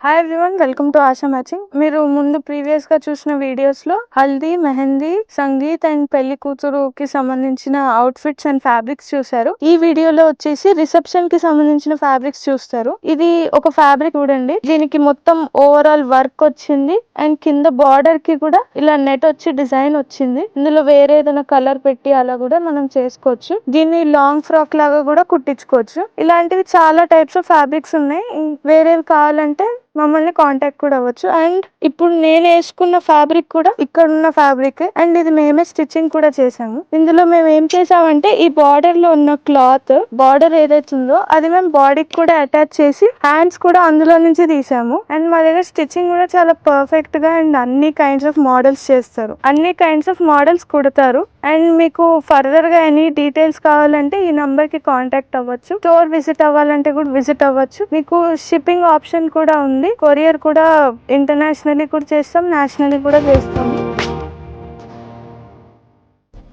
Hi everyone, welcome to ASHA matching. మీరు ముందు previous గా చూసిన వీడియోస్ లో హల్దీ, మెహందీ, సంగీత్ అండ్ పెళ్లి కూతురుకి సంబంధించిన అవుట్ ఫిట్స్ అండ్ ఫ్యాబ్రిక్స్ చూసారు. ఈ వీడియోలో వచ్చేసి రిసెప్షన్ కి సంబంధించిన ఫ్యాబ్రిక్స్ చూస్తారు. ఇది ఒక ఫ్యాబ్రిక్ చూడండి, దీనికి మొత్తం ఓవరాల్ వర్క్ వచ్చింది అండ్ కింద బార్డర్ కి కూడా ఇలా నెట్ వచ్చి డిజైన్ వచ్చింది. ఇందులో వేరే ఏదైనా కలర్ పెట్టి అలా కూడా మనం చేసుకోవచ్చు. దీన్ని లాంగ్ ఫ్రాక్ లాగా కూడా కుట్టించుకోవచ్చు. ఇలాంటివి చాలా టైప్స్ ఆఫ్ ఫ్యాబ్రిక్స్ ఉన్నాయి. వేరేవి కావాలంటే మమ్మల్ని కాంటాక్ట్ కూడా అవ్వచ్చు. అండ్ ఇప్పుడు నేను వేసుకున్న ఫ్యాబ్రిక్ కూడా ఇక్కడ ఉన్న ఫ్యాబ్రిక్ అండ్ ఇది మేమే స్టిచ్చింగ్ కూడా చేసాము. ఇందులో మేము ఏం చేసామంటే ఈ బార్డర్ లో ఉన్న క్లాత్ బార్డర్ ఏదైతే ఉందో అది మేము బాడీకి కూడా అటాచ్ చేసి హ్యాండ్స్ కూడా అందులో నుంచి తీసాము. అండ్ మా దగ్గర స్టిచ్చింగ్ కూడా చాలా పర్ఫెక్ట్ గా అండ్ అన్ని కైండ్స్ ఆఫ్ మోడల్స్ చేస్తారు, అన్ని కైండ్స్ ఆఫ్ మోడల్స్ కుడతారు. అండ్ మీకు ఫర్దర్ గా ఎనీ డీటెయిల్స్ కావాలంటే ఈ నంబర్ కి కాంటాక్ట్ అవ్వచ్చు. స్టోర్ విజిట్ అవ్వాలంటే కూడా విజిట్ అవ్వచ్చు. మీకు షిప్పింగ్ ఆప్షన్ కూడా ఉంది. కొరియర్ కూడా ఇంటర్నేషనల్లీ కూడా చేస్తాం, నేషనల్లీ కూడా చేస్తాం.